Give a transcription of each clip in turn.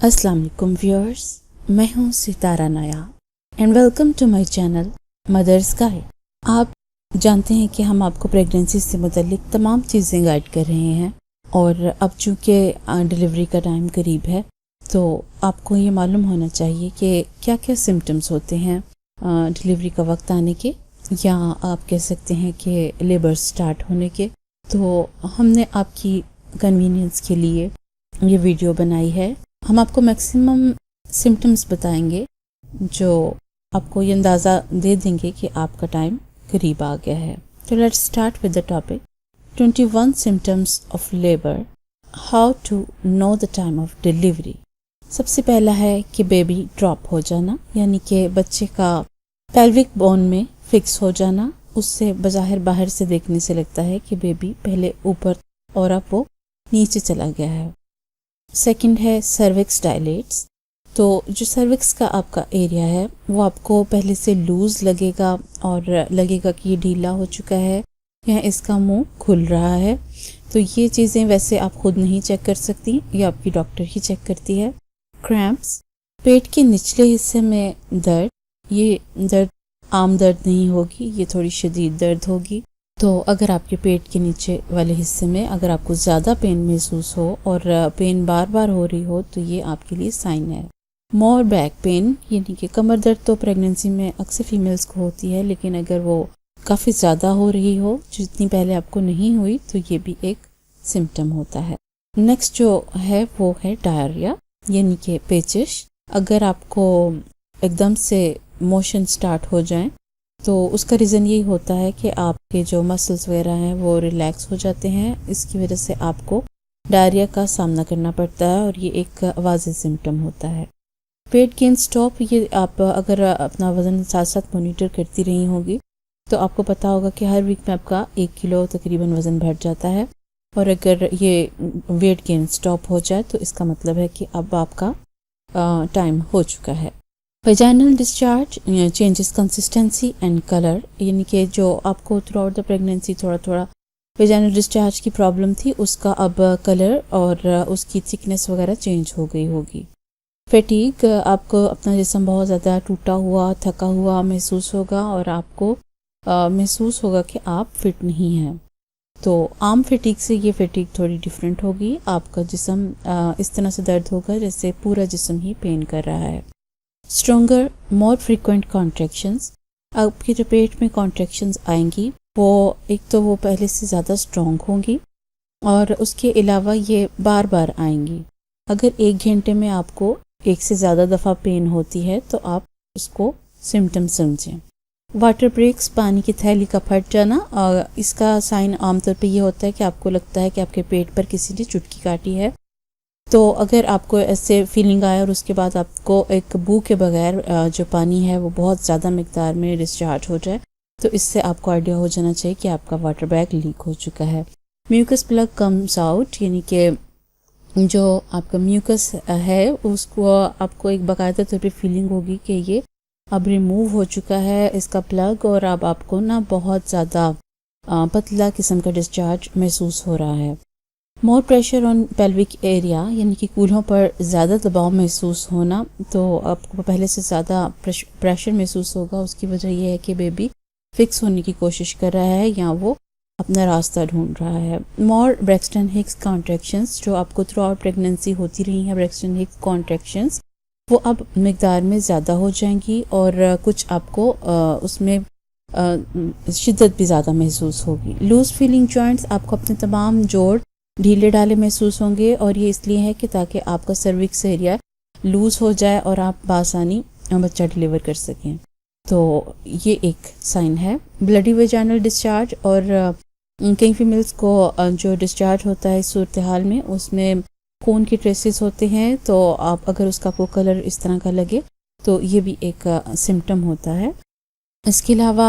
अस्सलाम वालेकुम व्यूअर्स, मैं हूं सितारा नया and welcome to my channel mother's guide. आप जानते हैं कि हम आपको प्रेगनेंसी से मुतल्लिक तमाम चीज़ें गाइड कर रहे हैं और अब चूँकि डिलीवरी का टाइम करीब है तो आपको ये मालूम होना चाहिए कि क्या क्या सिम्टम्स होते हैं डिलीवरी का वक्त आने के, या आप कह सकते हैं कि लेबर स्टार्ट होने के। तो हमने आपकी कन्वीनियंस के लिए ये वीडियो बनाई है। हम आपको मैक्सिमम सिम्टम्स बताएंगे जो आपको ये अंदाज़ा दे देंगे कि आपका टाइम करीब आ गया है। तो let's start with the topic 21 symptoms of labour, how to know the time of delivery. सबसे पहला है कि बेबी ड्रॉप हो जाना, यानी कि बच्चे का पेल्विक बोन में फिक्स हो जाना। उससे बज़ाहिर बाहर से देखने से लगता है कि बेबी पहले ऊपर और अब वो नीचे चला गया है। सेकंड है सर्विक्स डायलेट्स। तो जो सर्विक्स का आपका एरिया है वो आपको पहले से लूज़ लगेगा और लगेगा कि ये ढीला हो चुका है या इसका मुंह खुल रहा है। तो ये चीज़ें वैसे आप खुद नहीं चेक कर सकती, ये आपकी डॉक्टर ही चेक करती है। क्रैम्प्स, पेट के निचले हिस्से में दर्द, ये दर्द आम दर्द नहीं होगी, ये थोड़ी शदीद दर्द होगी। तो अगर आपके पेट के नीचे वाले हिस्से में अगर आपको ज़्यादा पेन महसूस हो और पेन बार बार हो रही हो तो ये आपके लिए साइन है। मोर बैक पेन, यानी कि कमर दर्द तो प्रेगनेंसी में अक्सर फीमेल्स को होती है, लेकिन अगर वो काफ़ी ज़्यादा हो रही हो जितनी पहले आपको नहीं हुई तो ये भी एक सिम्टम होता है। नेक्स्ट जो है वो है डायरिया, यानी कि पेचिश। अगर आपको एकदम से मोशन स्टार्ट हो जाए तो उसका रीज़न यही होता है कि आपके जो मसल्स वगैरह हैं वो रिलैक्स हो जाते हैं। इसकी वजह से आपको डायरिया का सामना करना पड़ता है और ये एक वाज़ेह सिम्टम होता है। पेट गेन स्टॉप, ये आप अगर अपना वज़न साथ साथ मॉनिटर करती रही होगी तो आपको पता होगा कि हर वीक में आपका 1 किलो तकरीबन वज़न बढ़ जाता है। और अगर ये वेट गेन स्टॉप हो जाए तो इसका मतलब है कि अब आपका टाइम हो चुका है। Vaginal discharge, changes consistency and colour, यानी कि जो आपको थ्रू आउट द प्रेगनेंसी थोड़ा थोड़ा वेजाइनल डिस्चार्ज की प्रॉब्लम थी उसका अब कलर और उसकी थिकनेस वगैरह चेंज हो गई होगी। फैटीग, आपको अपना जिस्म बहुत ज़्यादा टूटा हुआ थका हुआ महसूस होगा और आपको महसूस होगा कि आप फिट नहीं हैं। तो आम फैटीग से ये फैटीग थोड़ी डिफरेंट होगी। आपका जिस्म इस तरह से दर्द होगा जैसे पूरा जिस्म ही पेन कर रहा है। स्ट्रोंगर मोर फ्रीक्वेंट कॉन्ट्रैक्शंस, आपके जो पेट में कॉन्ट्रैक्शंस आएंगी वो एक तो वो पहले से ज़्यादा स्ट्रॉन्ग होंगी और उसके अलावा ये बार बार आएंगी। अगर 1 घंटे में आपको 1 से ज़्यादा दफ़ा पेन होती है तो आप उसको सिम्टम समझें। वाटर ब्रेक्स, पानी की थैली का फट जाना, और इसका साइन आमतौर पे ये होता है कि आपको लगता है कि आपके पेट पर किसी ने चुटकी काटी है। तो अगर आपको ऐसे फीलिंग आए और उसके बाद आपको एक बू के बगैर जो पानी है वो बहुत ज़्यादा मिकदार में डिस्चार्ज हो जाए तो इससे आपको आइडिया हो जाना चाहिए कि आपका वाटर बैग लीक हो चुका है। म्यूकस प्लग कम्स आउट, यानी कि जो आपका म्यूकस है उसको आपको एक बाकायदा तौर पे फीलिंग होगी कि ये अब रिमूव हो चुका है इसका प्लग, और अब आपको ना बहुत ज़्यादा पतला किस्म का डिस्चार्ज महसूस हो रहा है। More pressure on pelvic area, यानी कि कूल्हों पर ज़्यादा दबाव महसूस होना, तो आपको पहले से ज़्यादा प्रेशर महसूस होगा। उसकी वजह यह है कि बेबी फिक्स होने की कोशिश कर रहा है या वो अपना रास्ता ढूंढ रहा है। मोर ब्रैक्सटन हिक्स कॉन्ट्रैक्शंस, जो आपको थ्रू आउट प्रेगनेंसी होती रही हैं ब्रैक्सटन हिक्स कॉन्ट्रैक्शंस, वो अब मिकदार में ज़्यादा हो जाएंगी और कुछ आपको उसमें शिद्दत भी ज़्यादा महसूस होगी। लूज फीलिंग जॉइंट्स, आपको अपने तमाम जोड़ ढीले ढाले महसूस होंगे और ये इसलिए है कि ताकि आपका सर्विक्स एरिया लूज़ हो जाए और आप बासानी बच्चा डिलीवर कर सकें। तो ये एक साइन है। ब्लडी वेजाइनल डिस्चार्ज, और कई फीमेल्स को जो डिस्चार्ज होता है इस सूरत हाल में उसमें खून के ट्रेसेस होते हैं, तो आप अगर उसका को कलर इस तरह का लगे तो ये भी एक सिम्टम होता है। इसके अलावा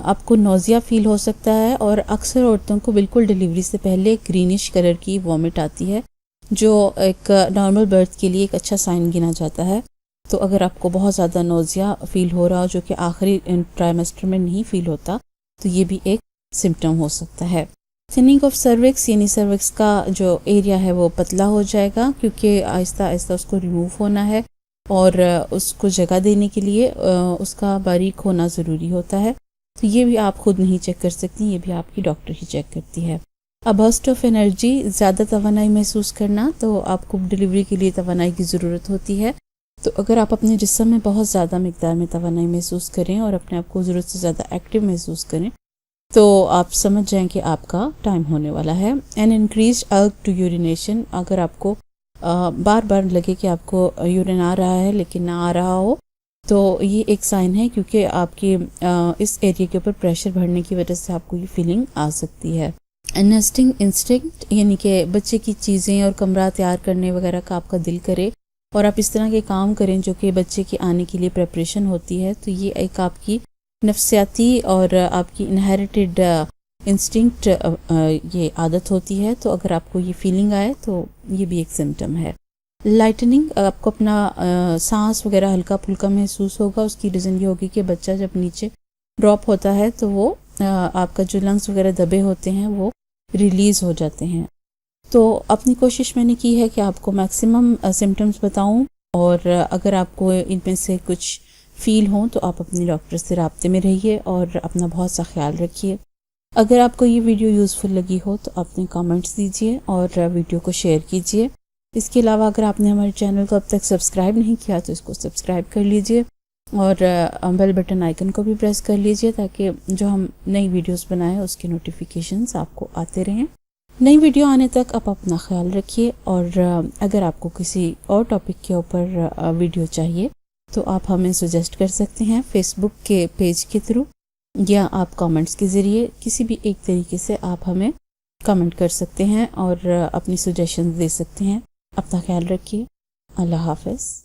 आपको नोज़िया फील हो सकता है और अक्सर औरतों को बिल्कुल डिलीवरी से पहले ग्रीनिश कलर की वॉमिट आती है, जो एक नॉर्मल बर्थ के लिए एक अच्छा साइन गिना जाता है। तो अगर आपको बहुत ज़्यादा नोज़िया फील हो रहा हो जो कि आखिरी ट्राइमेस्टर में नहीं फील होता तो ये भी एक सिम्टम हो सकता है। تھننگ آف سروکس یعنی سروکس کا جو ایریا ہے وہ پتلا ہو جائے گا، کیونکہ آہستہ آہستہ اس کو ریموو ہونا ہے اور اس کو جگہ دینے کے لیے اس کا باریک ہونا ضروری ہوتا ہے. تو یہ بھی آپ خود نہیں چیک کر سکتی، یہ بھی آپ کی ڈاکٹر ہی چیک کرتی ہے. برسٹ آف انرجی، زیادہ توانائی محسوس کرنا، تو آپ کو ڈلیوری کے لیے توانائی کی ضرورت ہوتی ہے. تو اگر آپ اپنے جسم میں بہت زیادہ مقدار میں توانائی محسوس کریں اور اپنے آپ کو ضرورت سے زیادہ ایکٹیو محسوس کریں تو آپ سمجھ جائیں کہ آپ کا ٹائم ہونے والا ہے. An increase urge to urination, اگر آپ کو بار بار لگے کہ آپ کو یورین آ رہا ہے لیکن نہ آ رہا ہو تو یہ ایک سائن ہے، کیونکہ آپ کی اس ایریا کے اوپر پریشر بڑھنے کی وجہ سے آپ کو یہ فیلنگ آ سکتی ہے. نیسٹنگ انسٹنکٹ، یعنی کہ بچے کی چیزیں اور کمرہ تیار کرنے وغیرہ کا آپ کا دل کرے اور آپ اس طرح کے کام کریں جو کہ بچے کے آنے کے لیے پریپریشن ہوتی ہے، تو یہ ایک آپ کی نفسیاتی اور آپ کی انہیریٹڈ انسٹنکٹ یہ عادت ہوتی ہے. تو اگر آپ کو یہ فیلنگ آئے تو یہ بھی ایک سمٹم ہے. لائٹننگ، آپ کو اپنا سانس وغیرہ ہلکا پھلکا محسوس ہوگا. اس کی ریزن یہ ہوگی کہ بچہ جب نیچے ڈراپ ہوتا ہے تو وہ آپ کا جو لنگس وغیرہ دبے ہوتے ہیں وہ ریلیز ہو جاتے ہیں. تو اپنی کوشش میں نے کی ہے کہ آپ کو میکسیمم سمٹمز بتاؤں، اور اگر آپ کو ان میں سے کچھ فیل ہوں تو آپ اپنی ڈاکٹر سے رابطے میں رہیے اور اپنا بہت سا خیال رکھیے. اگر آپ کو یہ ویڈیو یوزفل لگی ہو تو اپنے کامنٹس دیجیے اور ویڈیو کو شیئر کیجیے. اس کے علاوہ اگر آپ نے ہمارے چینل کو اب تک سبسکرائب نہیں کیا تو اس کو سبسکرائب کر لیجیے اور بیل بٹن آئیکن کو بھی پریس کر لیجیے تاکہ جو ہم نئی ویڈیوز بنائیں اس کے نوٹیفیکیشنز آپ کو آتے رہیں. نئی ویڈیو آنے تک آپ اپنا خیال رکھیے، اور اگر آپ کو کسی اور ٹاپک کے اوپر ویڈیو چاہیے تو آپ ہمیں سجیسٹ کر سکتے ہیں فیس بک کے پیج کے تھرو، یا آپ کامنٹس کے ذریعے کسی بھی ایک طریقے سے آپ ہمیں کمنٹ کر سکتے ہیں اور اپنی سجیشنز دے سکتے ہیں. اپنا خیال رکھیے. اللہ حافظ.